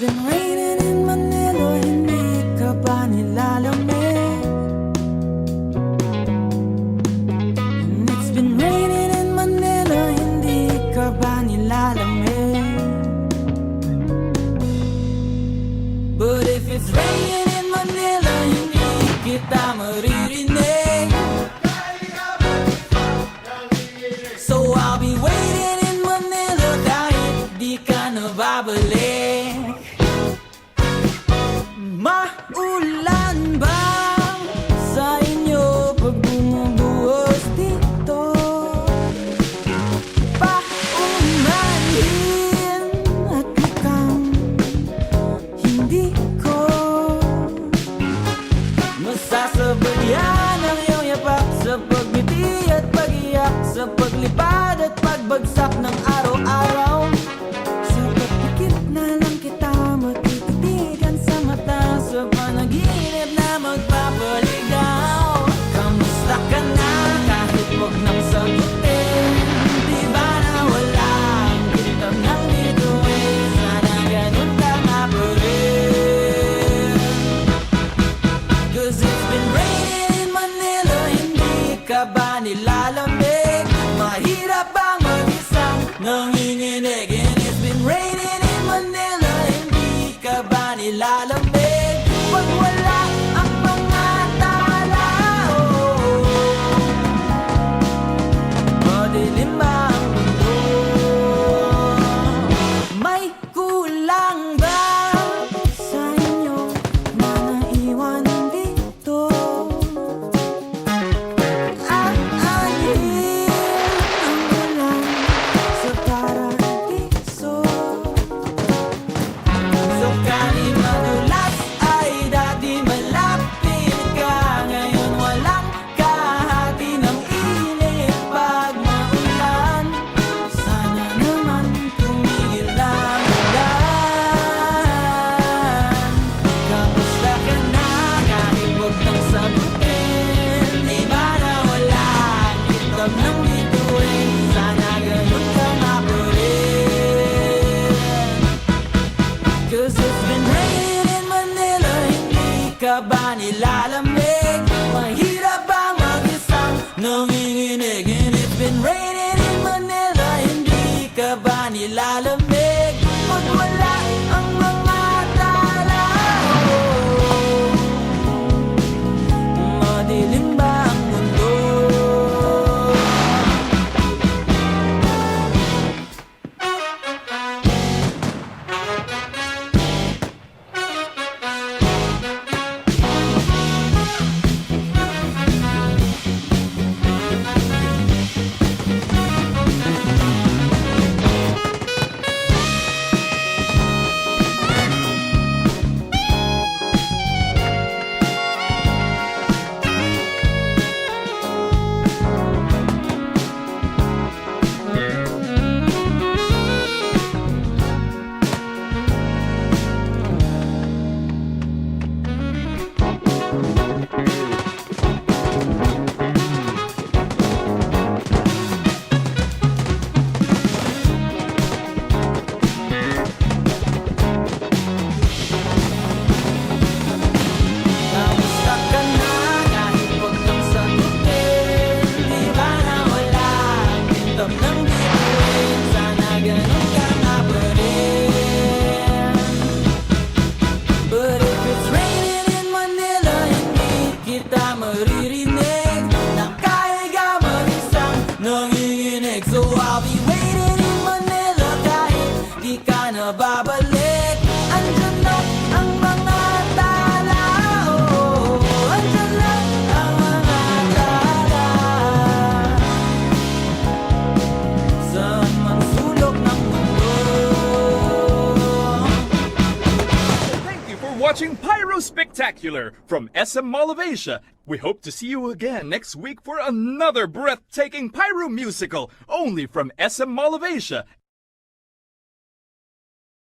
been raining in Manila, hindi ka ba nilalamig? And it's been raining in Manila, hindi ka ba nilalamig? But if it's raining in Manila, hindi kita maririnig. So I'll be waiting in Manila kahit di ka nababalik. Maulan ba sa inyo pag bumubuhos dito? Paumanhin at mukhang hindi ko masasabayan ang iyong yapak sa pagngiti at pag-iyak, sa paglipad at pagbagsak ng araw-araw. Sa pagpikit na lang kita matititigan sa mata, sa panaginip na magpapaligaw. Kamusta ka na kahit huwag nang sagutin? Di ba na wala ang kintab ng bituin? Sana ganun ka nga pa rin. 'Cause it's been raining in Manila, hindi ka ba nilalamig? Mahirap bang mag-isang nanginginig? And it's been raining in Manila, hindi ka ba nilalamig? Pag wala ang mga tao, madilim ba ang mundo? May kulang ba sa inyo na naiwan dito? Aanhin ang ulan sa paradiso. So kahit madulas ay dati malapit ka, ngayon walang kahati ng init pag maulan. Sana naman tumigil ang ulan. Kamusta ka na kahit huwag nang sagutin? Di ba na wala ang kintab ng bituin? Sana ganun ka nga pa rin. 'Cause it's been raining in Manila, hindi ka ba nilalamig? Mahirap bang mag-isang nanginginig? And it's been raining in Manila, hindi ka ba nilalamig? Pag wala ang mga tao, madilim ba ang mundo? Kamusta ka na kahit huwag kang sagutin? Di ba na wala ang kintab ng bituin? Sana ganun ka nga pa rin. But if it's raining in Manila, hindi kita maririnig. Nakahiga ka mag-isang nanginginig. So I'll be waiting in Manila kahit di ka nababalik. Andyan na ang mga tao, andyan na ang mga tala sa mang sulok ng mundo. Thank you for watching Pyro Spectacular from SM Mall of Asia. We hope to see you again next week for another breathtaking Pyromusical only from SM Mall of Asia